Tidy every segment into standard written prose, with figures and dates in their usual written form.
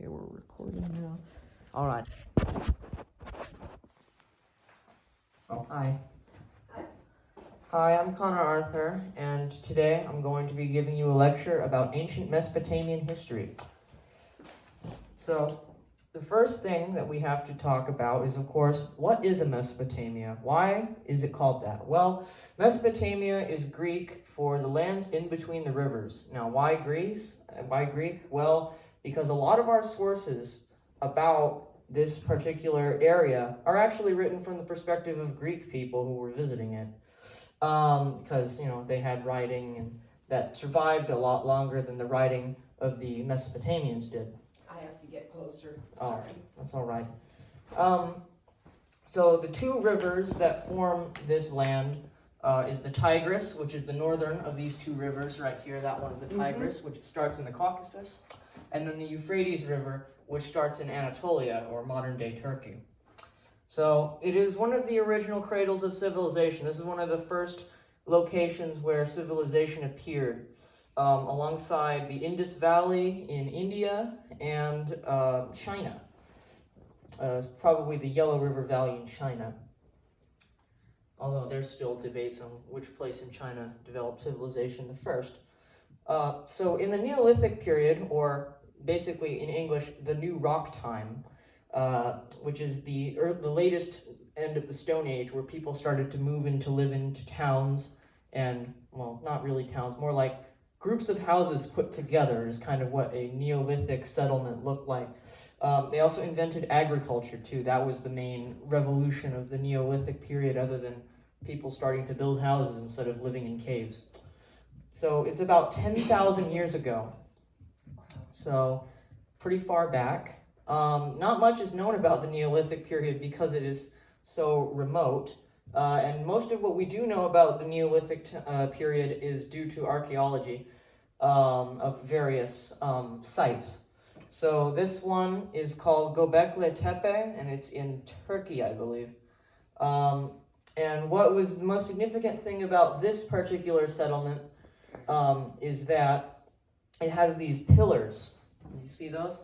Okay, we're recording now. All right. Oh, hi. Hi, I'm Connor Arthur, and today I'm going to be giving you a lecture about ancient Mesopotamian history. So, the first thing that we have to talk about is, of course, what is a Mesopotamia? Why is it called that? Well, Mesopotamia is Greek for the lands in between the rivers. Now, why Greece? Why Greek? Well, because a lot of our sources about this particular area are actually written from the perspective of Greek people who were visiting it. Because, they had writing and that survived a lot longer than the writing of the Mesopotamians did. I have to get closer. Oh, that's all right. So the two rivers that form this land is the Tigris, which is the northern of these two rivers right here. That one is the Tigris, which starts in the Caucasus. And then the Euphrates River, which starts in Anatolia, or modern-day Turkey. So it is one of the original cradles of civilization. This is one of the first locations where civilization appeared, alongside the Indus Valley in India and China. Probably the Yellow River Valley in China. Although there's still debates on which place in China developed civilization the first. So in the Neolithic period, or basically in English, the New Rock Time, which is the latest end of the Stone Age, where people started to live into towns, and, well, not really towns, more like groups of houses put together is kind of what a Neolithic settlement looked like. They also invented agriculture, too. That was the main revolution of the Neolithic period, other than people starting to build houses instead of living in caves. So it's about 10,000 years ago. So pretty far back. Not much is known about the Neolithic period because it is so remote. And most of what we do know about the Neolithic period is due to archaeology of various sites. So this one is called Göbekli Tepe, and it's in Turkey, I believe. And what was the most significant thing about this particular settlement is that it has these pillars. You see those?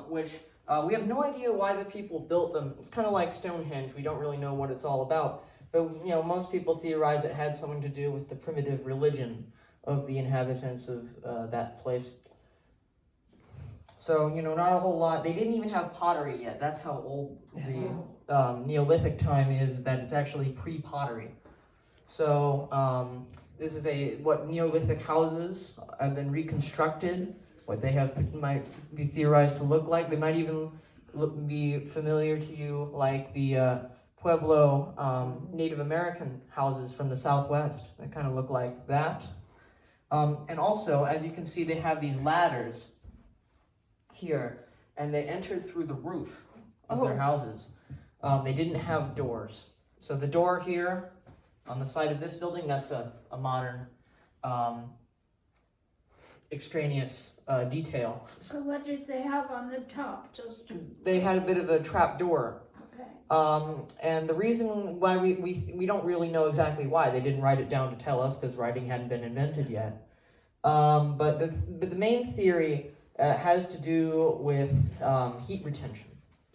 Which we have no idea why the people built them. It's kind of like Stonehenge. We don't really know what it's all about. But, most people theorize it had something to do with the primitive religion of the inhabitants of that place. So, not a whole lot. They didn't even have pottery yet. That's how old the Neolithic time is, that it's actually pre-pottery. So, this is what Neolithic houses have been reconstructed, what they might be theorized to look like. They might even be familiar to you like the Pueblo Native American houses from the Southwest. They kind of look like that. And also, as you can see, they have these ladders here, and they entered through the roof of their houses. They didn't have doors. So the door here on the side of this building, that's a modern extraneous detail. So what did they have on the top? They had a bit of a trap door. Okay. And the reason why we don't really know exactly why, they didn't write it down to tell us because writing hadn't been invented yet. But the main theory has to do with heat retention,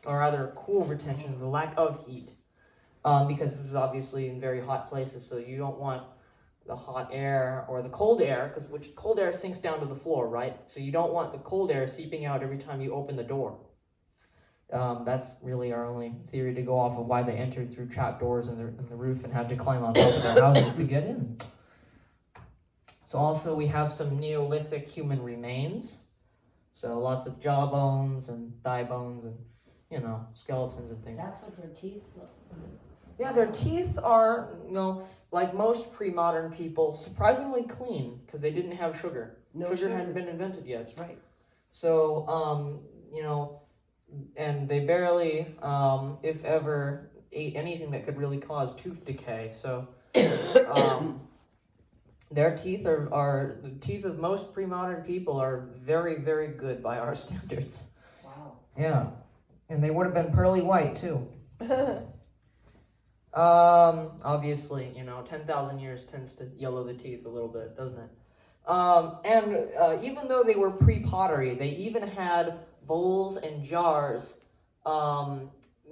or rather cool retention, the lack of heat. Because this is obviously in very hot places, so you don't want the hot air or the cold air, which cold air sinks down to the floor, right? So you don't want the cold air seeping out every time you open the door. That's really our only theory to go off of why they entered through trap doors in the roof and had to climb on top of their houses to get in. So also we have some Neolithic human remains. So lots of jaw bones and thigh bones and, skeletons and things. That's what their teeth look like. Yeah, their teeth are, like most pre-modern people, surprisingly clean because they didn't have sugar. Sugar hadn't been invented yet. That's right. So, and they barely, if ever, ate anything that could really cause tooth decay. So, their teeth are the teeth of most pre-modern people are very, very good by our standards. Wow. Yeah, and they would have been pearly white too. Obviously, 10,000 years tends to yellow the teeth a little bit, doesn't it? Even though they were pre-pottery, they even had bowls and jars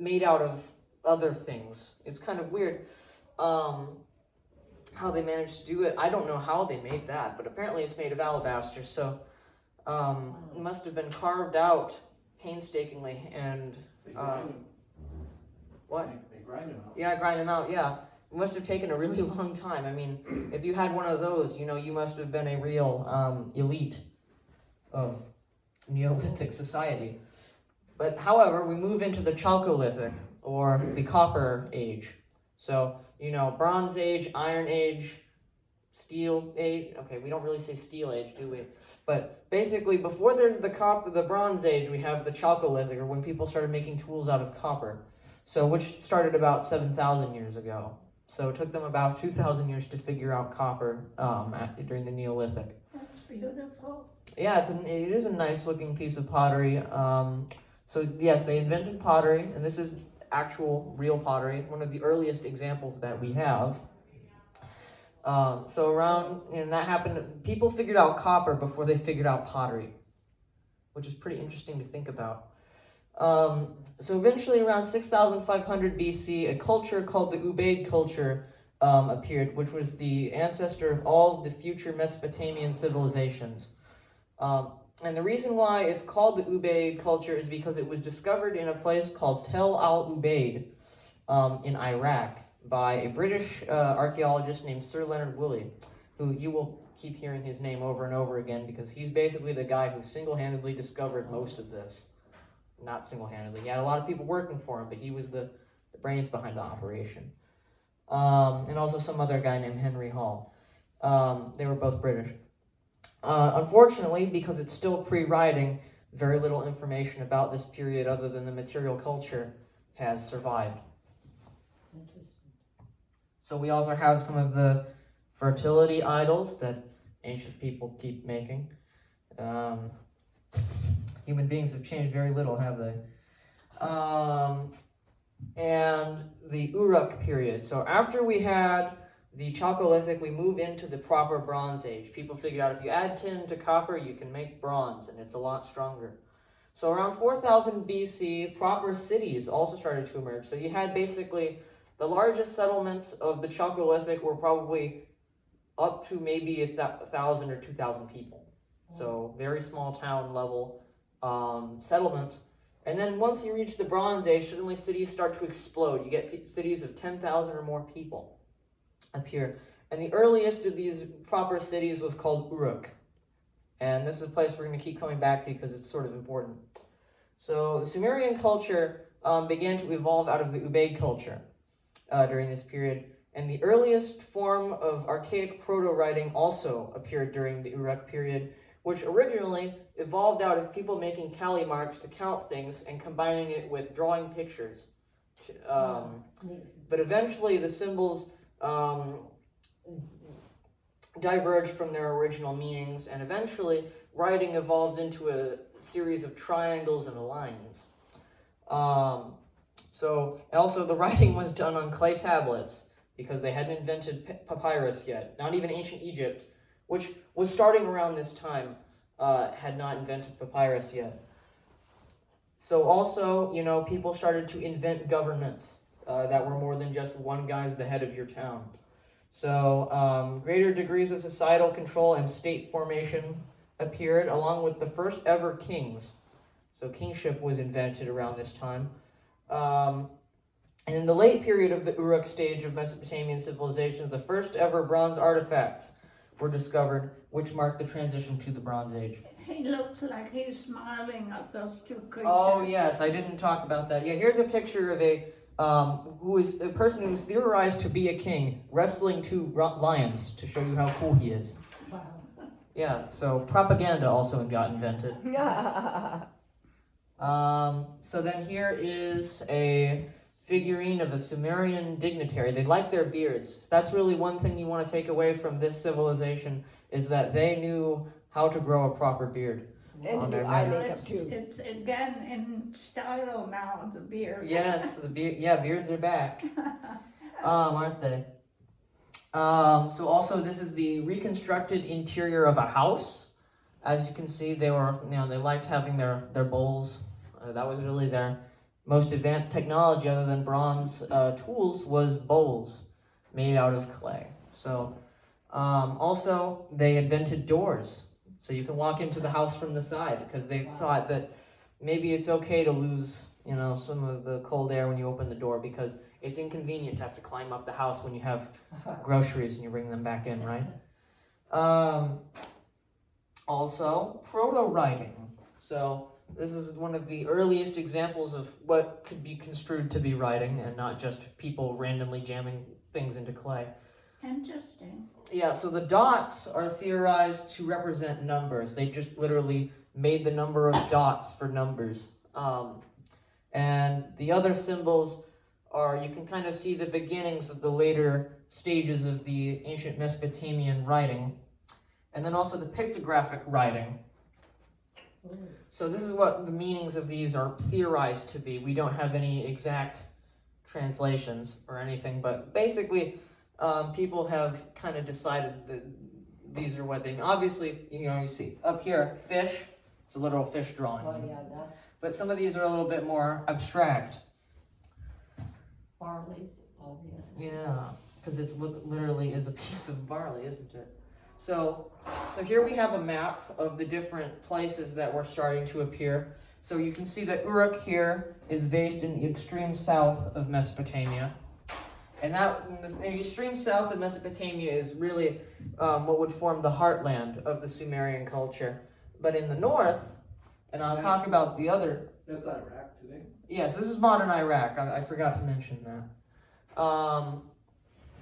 made out of other things. It's kind of weird how they managed to do it. I don't know how they made that, but apparently it's made of alabaster, so it must have been carved out painstakingly and They grind them. what? They grind them out. Yeah, grind them out, yeah. It must have taken a really long time. I mean, if you had one of those, you know, you must have been a real elite of Neolithic society. But however, we move into the Chalcolithic, or the Copper Age. So, you know, Bronze Age, Iron Age, Steel Age. Okay, we don't really say Steel Age, do we? But basically, before there's the Bronze Age, we have the Chalcolithic, or when people started making tools out of copper. So, which started about 7,000 years ago. So it took them about 2,000 years to figure out copper during the Neolithic. That's beautiful. Yeah, it is a nice looking piece of pottery. So yes, they invented pottery, and this is actual real pottery, one of the earliest examples that we have. And that happened, people figured out copper before they figured out pottery, which is pretty interesting to think about. So eventually around 6,500 BC, a culture called the Ubaid culture appeared, which was the ancestor of all of the future Mesopotamian civilizations. And the reason why it's called the Ubaid culture is because it was discovered in a place called Tel al-Ubaid in Iraq by a British archaeologist named Sir Leonard Woolley, who you will keep hearing his name over and over again because he's basically the guy who single-handedly discovered most of this. Not single-handedly. He had a lot of people working for him, but he was the brains behind the operation. And also some other guy named Henry Hall. They were both British. Unfortunately, because it's still pre-writing, very little information about this period other than the material culture has survived. So we also have some of the fertility idols that ancient people keep making. Human beings have changed very little, have they? And the Uruk period. So after we had the Chalcolithic, we move into the proper Bronze Age. People figured out if you add tin to copper, you can make bronze, and it's a lot stronger. So around 4000 BC, proper cities also started to emerge. So you had basically the largest settlements of the Chalcolithic were probably up to maybe 1,000 or 2,000 people. So very small town level settlements. And then once you reach the Bronze Age, suddenly cities start to explode. You get cities of 10,000 or more people appear. And the earliest of these proper cities was called Uruk. And this is a place we're going to keep coming back to because it's sort of important. So the Sumerian culture began to evolve out of the Ubaid culture during this period. And the earliest form of archaic proto-writing also appeared during the Uruk period, which originally evolved out of people making tally marks to count things and combining it with drawing pictures. But eventually the symbols diverged from their original meanings, and eventually writing evolved into a series of triangles and lines. So also the writing was done on clay tablets because they hadn't invented papyrus yet. Not even ancient Egypt, which was starting around this time, had not invented papyrus yet. So also, you know, people started to invent governments that were more than just one guy's the head of your town. So greater degrees of societal control and state formation appeared, along with the first ever kings. So kingship was invented around this time. And in the late period of the Uruk stage of Mesopotamian civilization, the first ever bronze artifacts were discovered, which marked the transition to the Bronze Age. He looks like he's smiling at those two creatures. Oh yes, I didn't talk about that. Yeah, here's a picture of a person who's theorized to be a king wrestling two lions to show you how cool he is. Wow. Yeah, so propaganda also got invented. So then here is a figurine of a Sumerian dignitary. They like their beards. That's really one thing you want to take away from this civilization, is that they knew how to grow a proper beard. And their eye neck. makeup too. It's again in style now, the beard. Yes, the beard. Yeah, beards are back. Aren't they? So also this is the reconstructed interior of a house. As you can see, they liked having their bowls. That was really their most advanced technology, other than bronze tools, was bowls made out of clay. So also they invented doors, so you can walk into the house from the side, because they thought that maybe it's okay to lose, some of the cold air when you open the door, because it's inconvenient to have to climb up the house when you have groceries and you bring them back in, right? Also, proto-writing. So this is one of the earliest examples of what could be construed to be writing, and not just people randomly jamming things into clay. Interesting. Yeah, so the dots are theorized to represent numbers. They just literally made the number of dots for numbers. And the other symbols are, you can kind of see the beginnings of the later stages of the ancient Mesopotamian writing. And then also the pictographic writing. So this is what the meanings of these are theorized to be. We don't have any exact translations or anything, but basically people have kind of decided that these are what they mean. Obviously, you see up here, fish, it's a literal fish drawing. Oh, yeah, that's But some of these are a little bit more abstract. barley's obvious. Yeah, because it's literally is a piece of barley, isn't it? So here we have a map of the different places that were starting to appear. So you can see that Uruk here is based in the extreme south of Mesopotamia. And the extreme south of Mesopotamia is really what would form the heartland of the Sumerian culture. But in the north, and I'll talk about the other... That's Iraq today? Yes, this is modern Iraq. I forgot to mention that.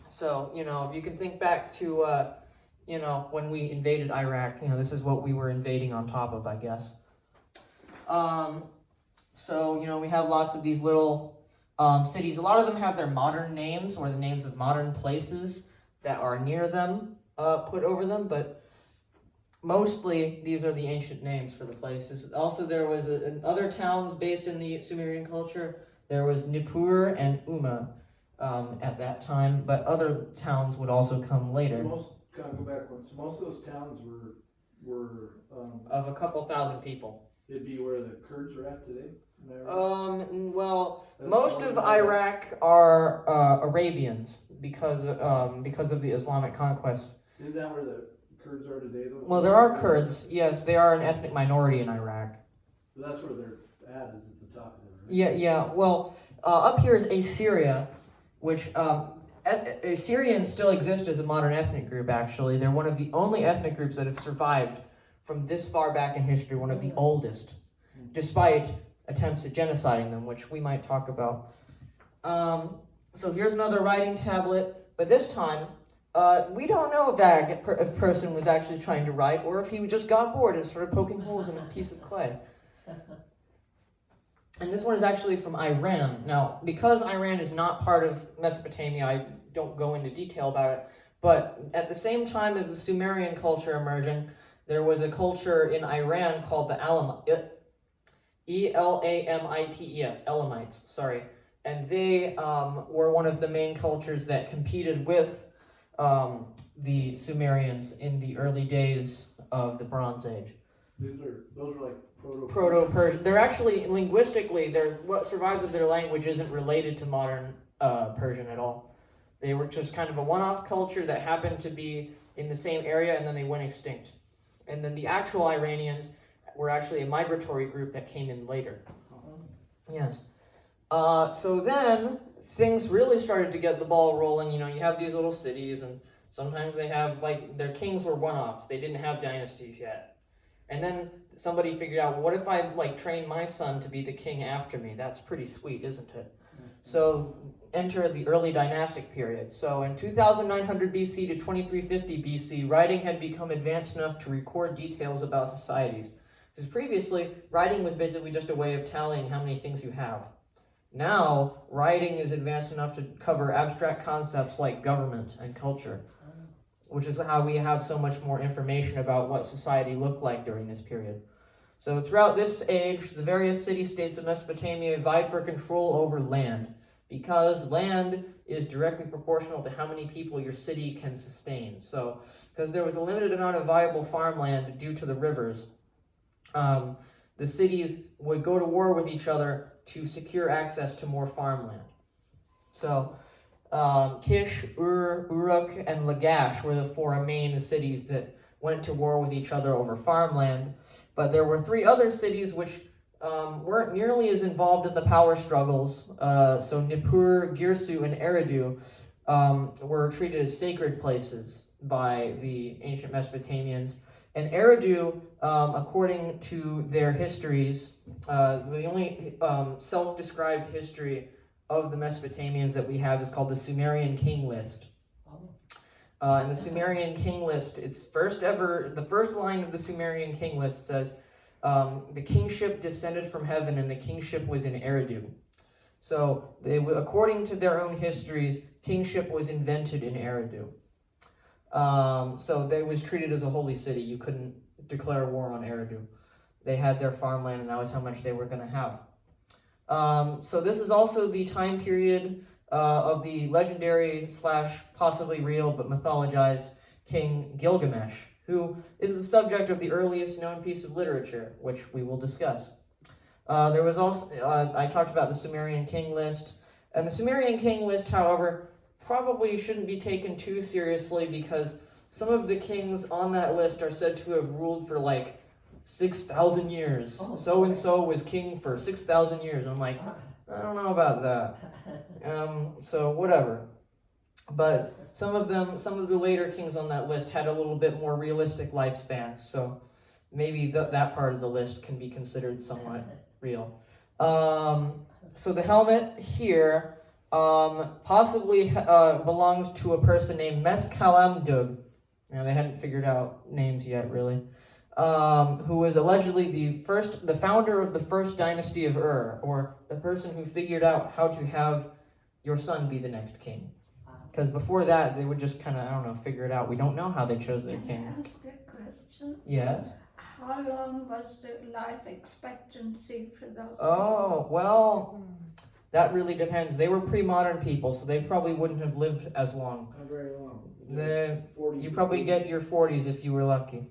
So, if you can think back to, when we invaded Iraq, this is what we were invading on top of, I guess. So, we have lots of these little cities. A lot of them have their modern names, or the names of modern places that are near them put over them, but mostly these are the ancient names for the places. Also, there was other towns based in the Sumerian culture. There was Nippur and Umma at that time, but other towns would also come later. Go back one. So most of those towns were Of a couple thousand people. it'd be where the Kurds are at today? Am I right? Well, That's most of probably- Iraq are Arabians because of the Islamic conquest. Isn't that where the Kurds are today though? Well, there are Kurds. Yes, they are an ethnic minority in Iraq. So that's where they're at, is at the top of it, right? Yeah. Well, up here is Assyria, which Assyrians still exist as a modern ethnic group. Actually, they're one of the only ethnic groups that have survived from this far back in history. One of the oldest, despite attempts at genociding them, which we might talk about. So here's another writing tablet, but this time we don't know if that person was actually trying to write, or if he just got bored and started poking holes in a piece of clay. And this one is actually from Iran. Now, because Iran is not part of Mesopotamia, I don't go into detail about it, but at the same time as the Sumerian culture emerging, there was a culture in Iran called the Elamites, sorry. And they were one of the main cultures that competed with the Sumerians in the early days of the Bronze Age. Those are like Proto-Persian. They're actually, linguistically, what survives of their language isn't related to modern Persian at all. They were just kind of a one-off culture that happened to be in the same area, and then they went extinct. And then the actual Iranians were actually a migratory group that came in later. Yes. So then things really started to get the ball rolling. You have these little cities, and sometimes they have, their kings were one-offs. They didn't have dynasties yet. And then somebody figured out, what if I train my son to be the king after me? That's pretty sweet, isn't it? So enter the early dynastic period. So in 2900 BC to 2350 BC, writing had become advanced enough to record details about societies. Because previously, writing was basically just a way of tallying how many things you have. Now, writing is advanced enough to cover abstract concepts like government and culture, which is how we have so much more information about what society looked like during this period. So throughout this age, the various city-states of Mesopotamia vied for control over land. because land is directly proportional to how many people your city can sustain. So, because there was a limited amount of viable farmland due to the rivers, the cities would go to war with each other to secure access to more farmland. So, Kish, Ur, Uruk, and Lagash were the four main cities that went to war with each other over farmland. But there were three other cities which weren't nearly as involved in the power struggles. So Nippur, Girsu, and Eridu were treated as sacred places by the ancient Mesopotamians. And Eridu, according to their histories, the only self-described history of the Mesopotamians that we have is called the Sumerian King List. And the Sumerian King List, the first line of the Sumerian King List says, the kingship descended from heaven and the kingship was in Eridu. So, according to their own histories, kingship was invented in Eridu. So they was treated as a holy city. You couldn't declare war on Eridu. They had their farmland, and that was how much they were going to have. So this is also the time period of the legendary / possibly real but mythologized King Gilgamesh, who is the subject of the earliest known piece of literature, which we will discuss. There was also, I talked about the Sumerian King List, and the Sumerian King List, however, probably shouldn't be taken too seriously because some of the kings on that list are said to have ruled for like 6,000 years. So-and-so was king for 6,000 years. I'm like, I don't know about that. So whatever. But some of the later kings on that list had a little bit more realistic lifespans, so maybe that part of the list can be considered somewhat real. So the helmet here possibly belongs to a person named Mes-Kalamdug. Now, they hadn't figured out names yet, really. Who was allegedly the founder of the first dynasty of Ur, or the person who figured out how to have your son be the next king. Because before that, they would just kind of, figure it out. We don't know how they chose their king. Can I ask a question? Yes? How long was the life expectancy for those Oh, well, that really depends. They were pre-modern people, so they probably wouldn't have lived as long. Not very long. You probably get your 40s if you were lucky.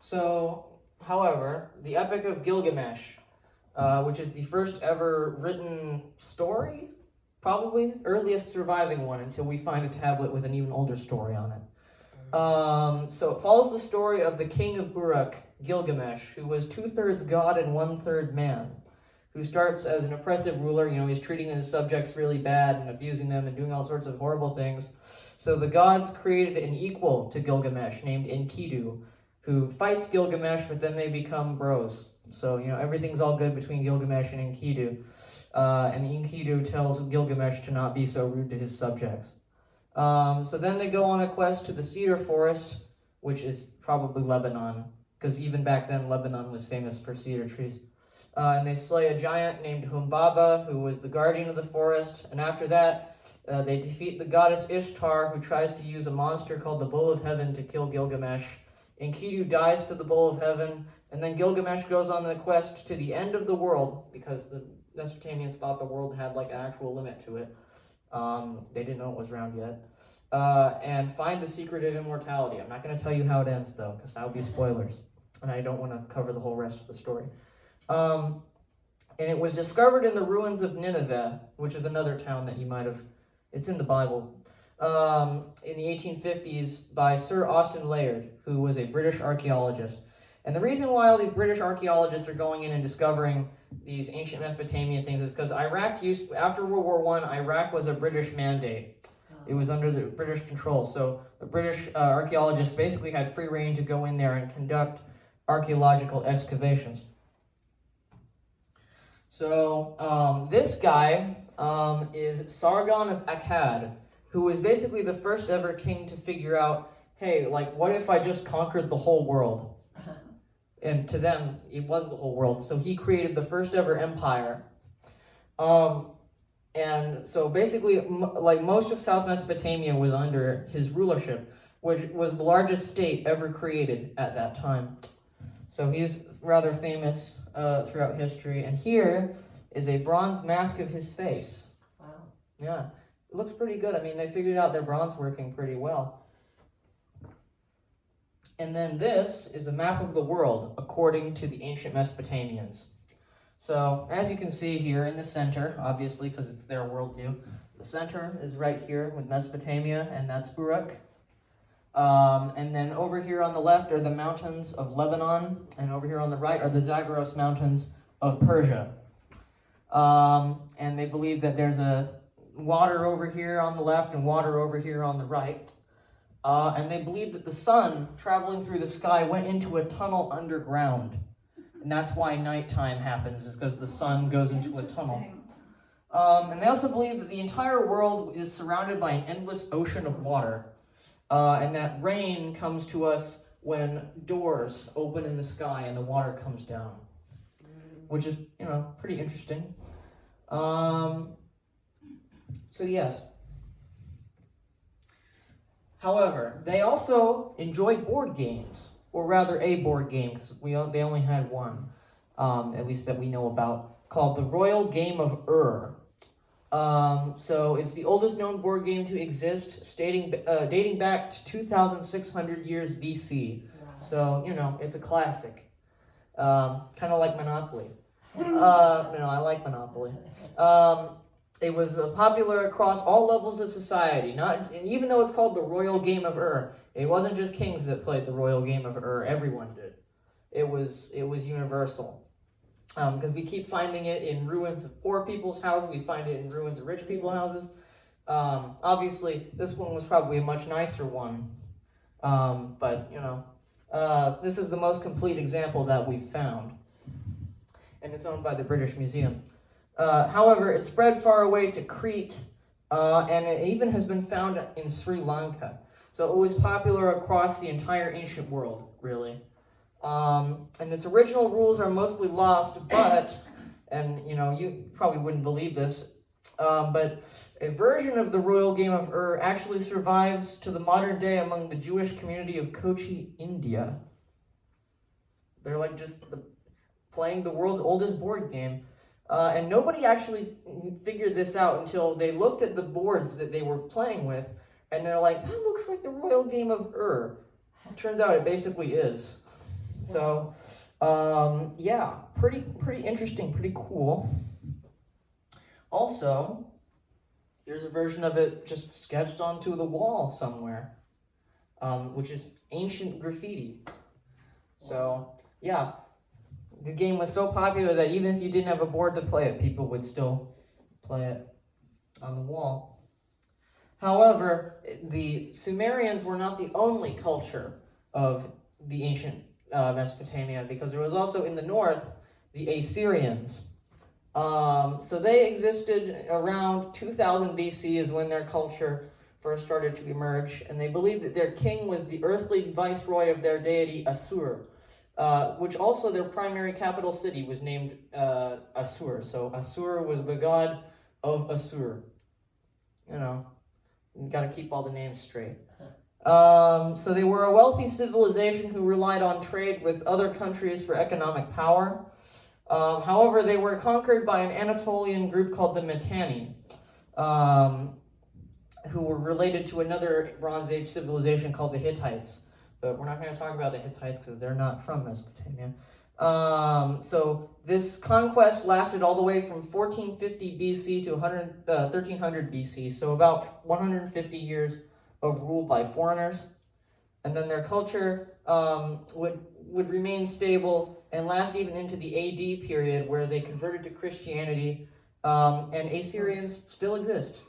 So, however, the Epic of Gilgamesh, which is the first ever written story, probably earliest surviving one until we find a tablet with an even older story on it. So it follows the story of the king of Uruk, Gilgamesh, who was 2/3 god and 1/3 man, who starts as an oppressive ruler. He's treating his subjects really bad and abusing them and doing all sorts of horrible things. So the gods created an equal to Gilgamesh named Enkidu, who fights Gilgamesh, but then they become bros. So, everything's all good between Gilgamesh and Enkidu. And Enkidu tells Gilgamesh to not be so rude to his subjects. So then they go on a quest to the cedar forest, which is probably Lebanon, because even back then Lebanon was famous for cedar trees. And they slay a giant named Humbaba, who was the guardian of the forest. And after that, they defeat the goddess Ishtar, who tries to use a monster called the Bull of Heaven to kill Gilgamesh. Enkidu dies to the Bull of Heaven, and then Gilgamesh goes on the quest to the end of the world, because the Mesopotamians thought the world had like an actual limit to it. They didn't know it was round yet. And find the secret of immortality. I'm not going to tell you how it ends, though, because that would be spoilers. And I don't want to cover the whole rest of the story. And it was discovered in the ruins of Nineveh, which is another town that you might have... It's in the Bible. In the 1850s by Sir Austin Layard, who was a British archaeologist. And the reason why all these British archaeologists are going in and discovering these ancient Mesopotamian things is because after World War I, Iraq was a British mandate. It was under the British control. So the British archaeologists basically had free reign to go in there and conduct archaeological excavations. So this guy is Sargon of Akkad, who was basically the first ever king to figure out, hey, what if I just conquered the whole world? And to them, it was the whole world. So he created the first ever empire. And so basically, most of South Mesopotamia was under his rulership, which was the largest state ever created at that time. So he's rather famous throughout history. And here is a bronze mask of his face. Wow. Yeah, it looks pretty good. I mean, they figured out their bronze working pretty well. And then this is a map of the world according to the ancient Mesopotamians. So, as you can see here in the center, obviously because it's their worldview, the center is right here with Mesopotamia, and that's Uruk. And then over here on the left are the mountains of Lebanon, and over here on the right are the Zagros Mountains of Persia. And they believe that there's a water over here on the left and water over here on the right. And they believe that the sun traveling through the sky went into a tunnel underground. And that's why nighttime happens, is because the sun goes into a tunnel. And they also believe that the entire world is surrounded by an endless ocean of water. And that rain comes to us when doors open in the sky and the water comes down. Which is, pretty interesting. So yes. However, they also enjoyed board games, or rather a board game, because they only had one, at least that we know about, called the Royal Game of Ur. So it's the oldest known board game to exist, dating back to 2,600 years BC. Wow. So, it's a classic. Kind of like Monopoly. I like Monopoly. It was popular across all levels of society. And even though it's called the Royal Game of Ur, it wasn't just kings that played the Royal Game of Ur. Everyone did. It was universal. Because we keep finding it in ruins of poor people's houses. We find it in ruins of rich people's houses. Obviously, this one was probably a much nicer one. But this is the most complete example that we've found. And it's owned by the British Museum. However, it spread far away to Crete, and it even has been found in Sri Lanka. So it was popular across the entire ancient world, really. And its original rules are mostly lost, but, you probably wouldn't believe this, but a version of the Royal Game of Ur actually survives to the modern day among the Jewish community of Kochi, India. They're like just playing the world's oldest board game. And nobody actually figured this out until they looked at the boards that they were playing with, and they're like, that looks like the Royal Game of Ur. Turns out it basically is. So, pretty interesting, pretty cool. Also, here's a version of it just sketched onto the wall somewhere, which is ancient graffiti. So, yeah. The game was so popular that even if you didn't have a board to play it, people would still play it on the wall. However, the Sumerians were not the only culture of the ancient Mesopotamia, because there was also in the north the Assyrians. So they existed around 2000 BC is when their culture first started to emerge, and they believed that their king was the earthly viceroy of their deity Assur. Which also their primary capital city was named Assur. So Assur was the god of Assur. You got to keep all the names straight. So they were a wealthy civilization who relied on trade with other countries for economic power. However, they were conquered by an Anatolian group called the Mitanni, who were related to another Bronze Age civilization called the Hittites. But we're not going to talk about the Hittites because they're not from Mesopotamia. So this conquest lasted all the way from 1450 BC to 1300 BC, so about 150 years of rule by foreigners. And then their culture would remain stable and last even into the AD period, where they converted to Christianity, and Assyrians still exist.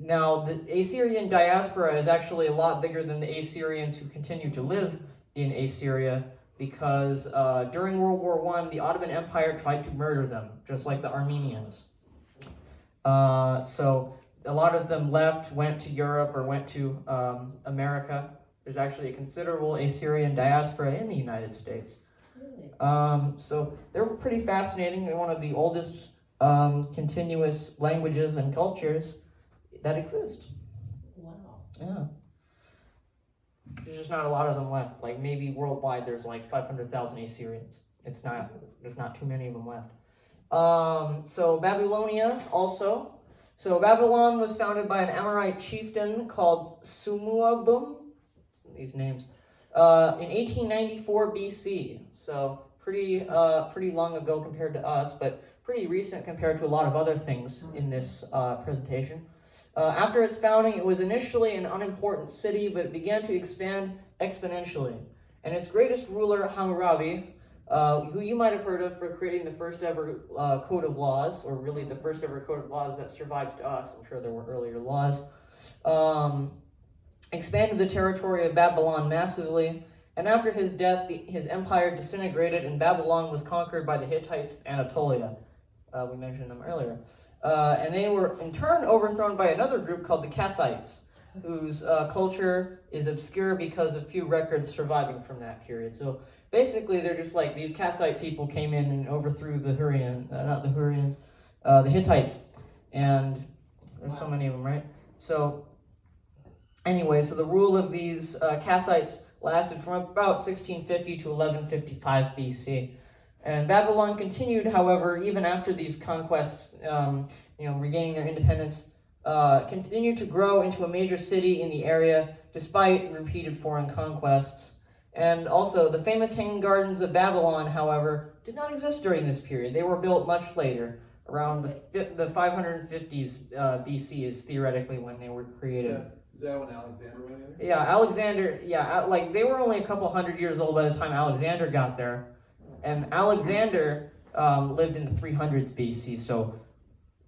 Now, the Assyrian diaspora is actually a lot bigger than the Assyrians who continue to live in Assyria, because during World War I, the Ottoman Empire tried to murder them, just like the Armenians. So a lot of them went to Europe or went to America. There's actually a considerable Assyrian diaspora in the United States. Really? So they're pretty fascinating. They're one of the oldest continuous languages and cultures that exist. Wow. Yeah. There's just not a lot of them left. Like maybe worldwide there's like 500,000 Assyrians. There's not too many of them left. So Babylonia also. So Babylon was founded by an Amorite chieftain called Sumuabum. These names. In 1894 BC. So pretty long ago compared to us, but pretty recent compared to a lot of other things in this presentation. After its founding, it was initially an unimportant city, but it began to expand exponentially. And its greatest ruler, Hammurabi, who you might have heard of for creating the first ever code of laws, or really the first ever code of laws that survives to us. I'm sure there were earlier laws. Expanded the territory of Babylon massively, and after his death, his empire disintegrated, and Babylon was conquered by the Hittites of Anatolia. We mentioned them earlier. And they were in turn overthrown by another group called the Kassites, whose culture is obscure because of few records surviving from that period. So basically, they're just like these Kassite people came in and overthrew the the Hittites, and there's so many of them, right? So anyway, so the rule of these Kassites lasted from about 1650 to 1155 BC. And Babylon continued, however, even after these conquests, regaining their independence, continued to grow into a major city in the area despite repeated foreign conquests. And also, the famous Hanging Gardens of Babylon, however, did not exist during this period. They were built much later, around the 550s BC is theoretically when they were created. Yeah. Is that when Alexander went in there? Yeah, Alexander, like they were only a couple hundred years old by the time Alexander got there. And Alexander lived in the 300s BC, so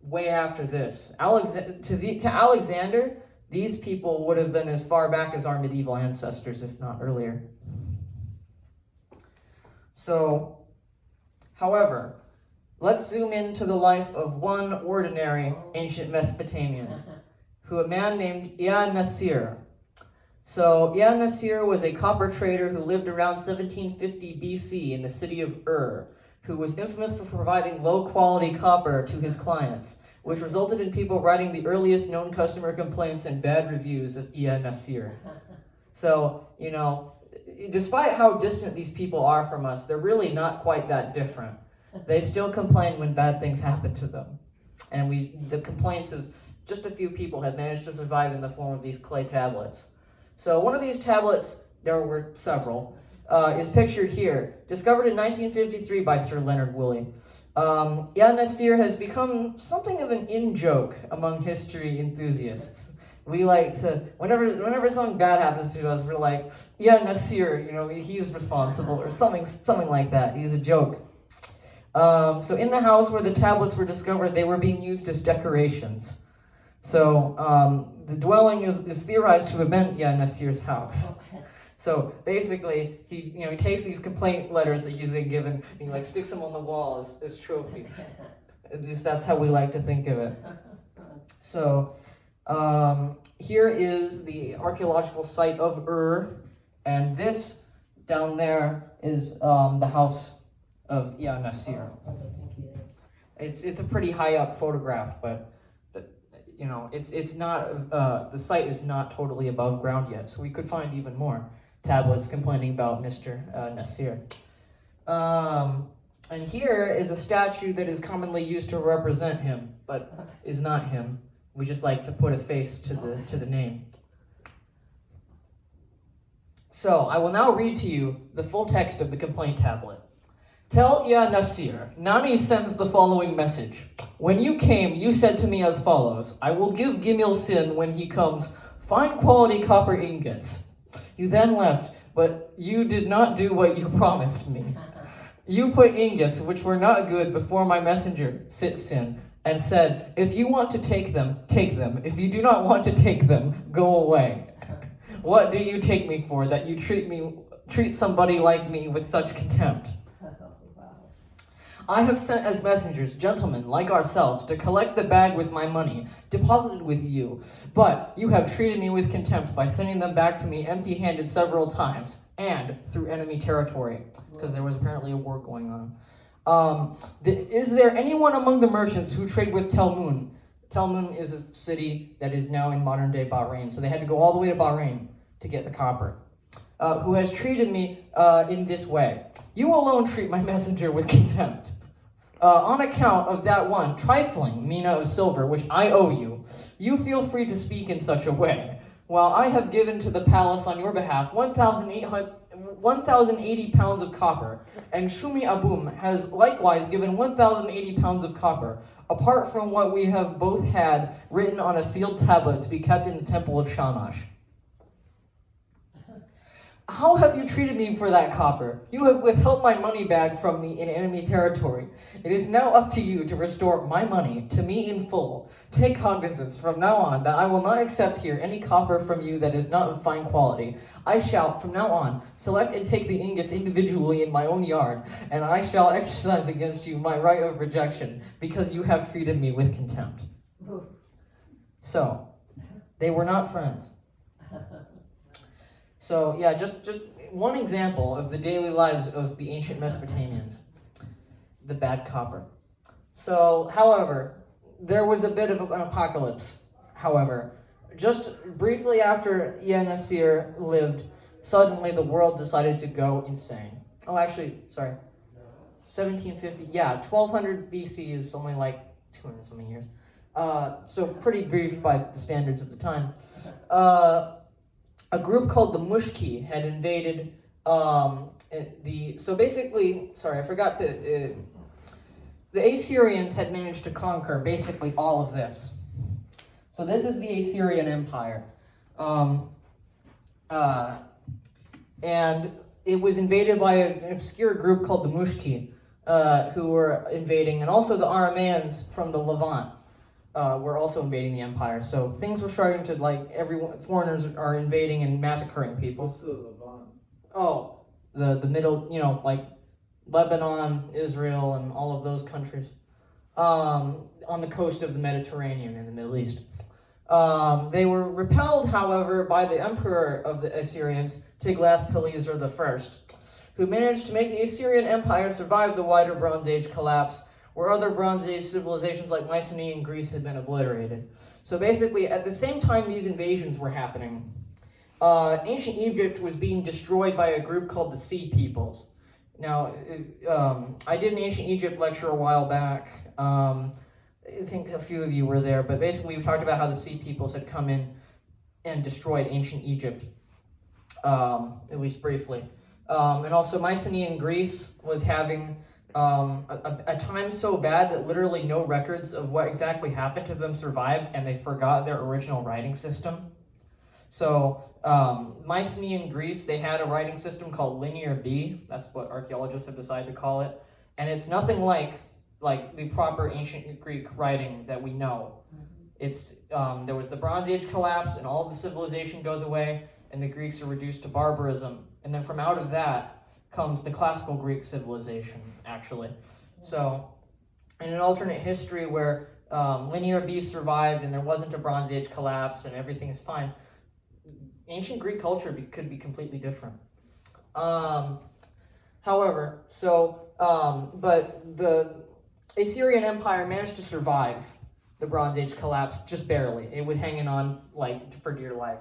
way after this. To Alexander, these people would have been as far back as our medieval ancestors, if not earlier. So, however, let's zoom into the life of one ordinary ancient Mesopotamian, a man named Nasir. So Nasir was a copper trader who lived around 1750 BC in the city of who was infamous for providing low-quality copper to his clients, which resulted in people writing the earliest known customer complaints and bad reviews of Nasir. So, despite how distant these people are from us, they're really not quite that different. They still complain when bad things happen to them. And the complaints of just a few people have managed to survive in the form of these clay tablets. So one of these tablets, there were several, is pictured here, discovered in 1953 by Sir Leonard Woolley. Nasir has become something of an in-joke among history enthusiasts. We like to, whenever something bad happens to us, we're like, Nasir, he's responsible, or something like that. He's a joke. So in the house where the tablets were discovered, they were being used as decorations. So the dwelling is theorized to have been Nasir's house. So basically, he takes these complaint letters that he's been given, and he sticks them on the wall as trophies. At least that's how we like to think of it. So here is the archaeological site of and this down there is the house of Nasir. It's a pretty high up photograph, but it's not the site is not totally above ground yet, so we could find even more tablets complaining about Mr. Nasir. And here is a statue that is commonly used to represent him, but is not him. We just like to put a face to the name. So I will now read to you the full text of the complaint tablet. Tell Nasir, Nani sends the following message. When you came, you said to me as follows, I will give Gimil Sin when he comes fine quality copper ingots. You then left, but you did not do what you promised me. You put ingots, which were not good, before my messenger, Sin, and said, if you want to take them, take them. If you do not want to take them, go away. What do you take me for, that you treat somebody like me with such contempt? I have sent as messengers, gentlemen like ourselves, to collect the bag with my money, deposited with you. But you have treated me with contempt by sending them back to me empty-handed several times, and through enemy territory, because there was apparently a war going on. Is there anyone among the merchants who trade with Telmun? Telmun is a city that is now in modern-day Bahrain, so they had to go all the way to Bahrain to get the copper. Who has treated me in this way. You alone treat my messenger with contempt. On account of that one trifling mina of silver which I owe you, you feel free to speak in such a way, while I have given to the palace on your behalf 1,080 pounds of copper, and Shumi Abum has likewise given 1,080 pounds of copper, apart from what we have both had written on a sealed tablet to be kept in the temple of Shamash. How have you treated me for that copper? You have withheld my money back from me in enemy territory. It is now up to you to restore my money to me in full. Take cognizance from now on that I will not accept here any copper from you that is not of fine quality. I shall, from now on, select and take the ingots individually in my own yard, and I shall exercise against you my right of rejection, because you have treated me with contempt. So, they were not friends. So yeah, just one example of the daily lives of the ancient Mesopotamians, the bad copper. So, however, there was a bit of an apocalypse. However, just briefly after Yenasir lived, suddenly the world decided to go insane. Oh, actually, sorry, 1750. Yeah, 1200 BC is only like 200 something years. So pretty brief by the standards of the time. A group called the Mushki had invaded the Assyrians had managed to conquer basically all of this. So this is the Assyrian Empire. And it was invaded by an obscure group called the Mushki, who were invading, and also the Aramaeans from the Levant. Were also invading the empire. So things were starting to, foreigners are invading and massacring people. What's the Levant? Oh, the middle, like Lebanon, Israel, and all of those countries. On the coast of the Mediterranean in the Middle East. They were repelled, however, by the emperor of the Assyrians, Tiglath-Pileser I, who managed to make the Assyrian Empire survive the wider Bronze Age collapse, where other Bronze Age civilizations like Mycenae and Greece had been obliterated. So basically, at the same time these invasions were happening, ancient Egypt was being destroyed by a group called the Sea Peoples. Now, I did an ancient Egypt lecture a while back. I think a few of you were there, but basically we talked about how the Sea Peoples had come in and destroyed ancient Egypt, at least briefly. And also Mycenae and Greece was having a time so bad that literally no records of what exactly happened to them survived, and they forgot their original writing system. So Mycenae and Greece, they had a writing system called Linear B. That's what archaeologists have decided to call it. And it's nothing like the proper ancient Greek writing that we know. It's there was the Bronze Age collapse, and all of the civilization goes away, and the Greeks are reduced to barbarism. And then from out of that comes the classical Greek civilization, actually. So, in an alternate history where Linear B survived and there wasn't a Bronze Age collapse and everything is fine, ancient Greek culture could be completely different. However, but the Assyrian Empire managed to survive the Bronze Age collapse just barely. It was hanging on for dear life.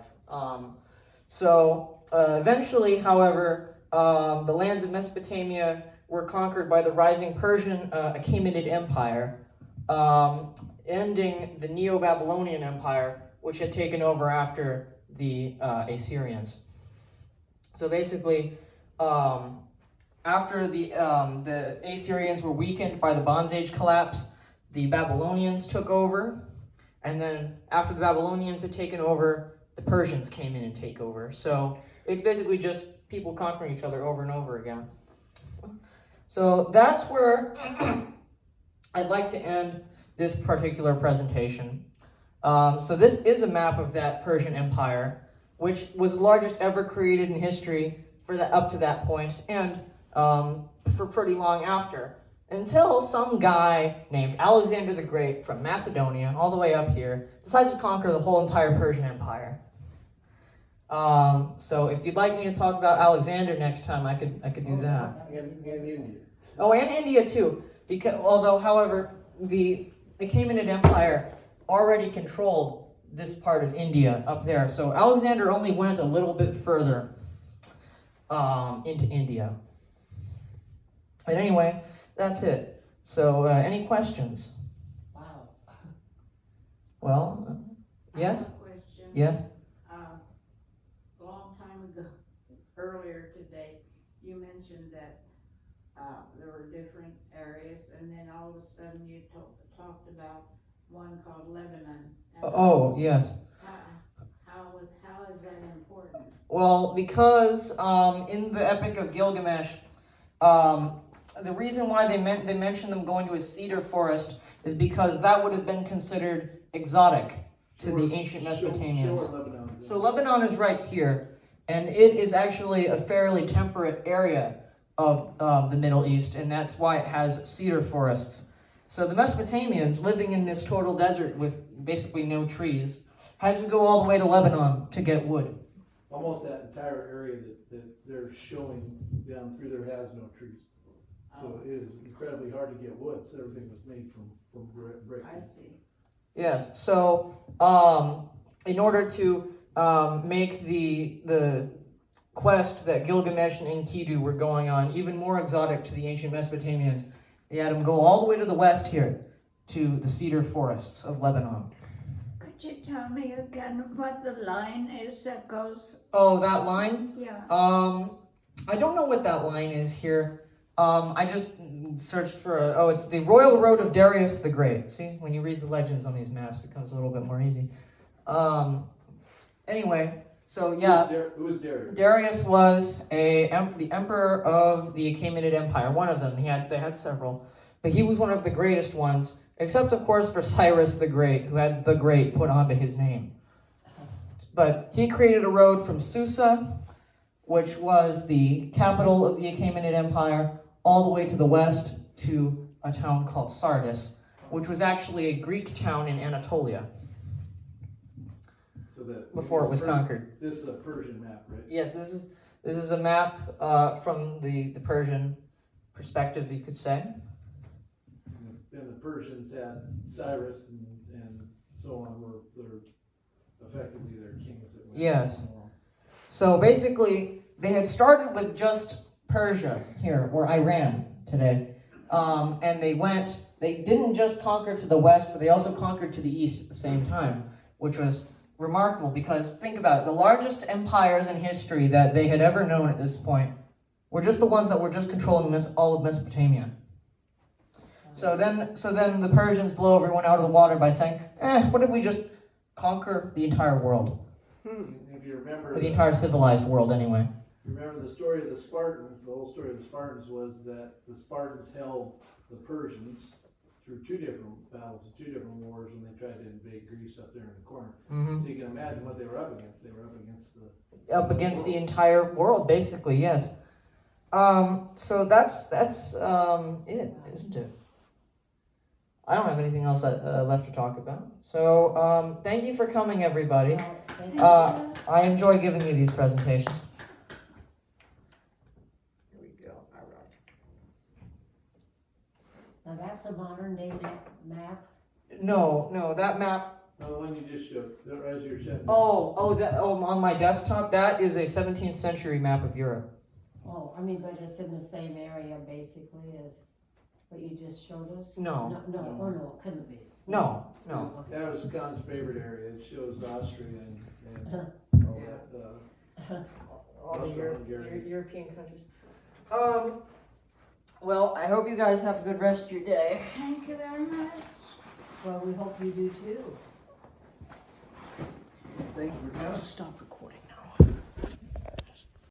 Eventually, however, the lands of Mesopotamia were conquered by the rising Persian Achaemenid Empire, ending the Neo-Babylonian Empire, which had taken over after the Assyrians. So basically, after the Assyrians were weakened by the Bronze Age collapse, the Babylonians took over, and then after the Babylonians had taken over, the Persians came in and take over. So it's basically just people conquering each other over and over again. So that's where I'd like to end this particular presentation. So this is a map of that Persian Empire, which was the largest ever created in history up to that point, and for pretty long after, until some guy named Alexander the Great from Macedonia, all the way up here, decides to conquer the whole entire Persian Empire. So if you'd like me to talk about Alexander next time, I could do that. And India. Oh, and India too. However, the Achaemenid Empire already controlled this part of India up there. So Alexander only went a little bit further into India. But anyway, that's it. So, any questions? Wow. Well, yes? I have a question. Yes? A long time ago, earlier today, you mentioned that, there were different areas, and then all of a sudden you talked about one called Lebanon. And Oh, yes. How is that important? Well, because in the Epic of Gilgamesh, the reason why they mentioned them going to a cedar forest is because that would have been considered exotic to the ancient Mesopotamians. Show where Lebanon is. So Lebanon is right here, and it is actually a fairly temperate area of the Middle East, and that's why it has cedar forests. So the Mesopotamians, living in this total desert with basically no trees, had to go all the way to Lebanon to get wood. Almost that entire area that they're showing down through there has no trees. So it is incredibly hard to get wood, so everything was made from brick. I see. Yes, so in order to make the quest that Gilgamesh and Enkidu were going on even more exotic to the ancient Mesopotamians, they had them go all the way to the west here, to the cedar forests of Lebanon. Could you tell me again what the line is that goes, Oh, that line? yeah, I don't know what that line is here. I just searched for it's the Royal Road of Darius the Great. See, when you read the legends on these maps, it comes a little bit more easy. Anyway, so yeah. Who was Darius? Darius was the emperor of the Achaemenid Empire. One of them. They had several, but he was one of the greatest ones, except of course for Cyrus the Great, who had the Great put onto his name. But he created a road from Susa, which was the capital of the Achaemenid Empire, all the way to the west to a town called Sardis, which was actually a Greek town in Anatolia before it was conquered. This is a Persian map, right? Yes, this is a map from the Persian perspective, you could say. And the Persians had Cyrus and so on, were they're effectively their kings that went Yes. along. So basically, they had started with just Persia here, or Iran today, and they didn't just conquer to the west, but they also conquered to the east at the same time, which was remarkable because think about it, the largest empires in history that they had ever known at this point were just the ones that were just controlling all of Mesopotamia. So then the Persians blow everyone out of the water by saying, what if we just conquer the entire world? If you remember Or the entire civilized world, anyway. You remember the story of the Spartans? The whole story of the Spartans was that the Spartans held the Persians through two different battles, two different wars, when they tried to invade Greece up there in the corner. Mm-hmm. So you can imagine what they were up against. They were Up against the entire world, basically, yes. So that's it, isn't it? I don't have anything else left to talk about. So thank you for coming, everybody. I enjoy giving you these presentations. Here we go. All right. Now that's a modern day map. No, that map. No, the one you just showed, as you're saying. On my desktop, that is a 17th century map of Europe. Oh, I mean, but it's in the same area basically as what you just showed us? No. No, it couldn't be. No. That was Scott's favorite area. It shows Austria and all that. All the Hungary. European countries. Well, I hope you guys have a good rest of your day. thank you very much. Well, we hope you do too. Thank you for coming. Stop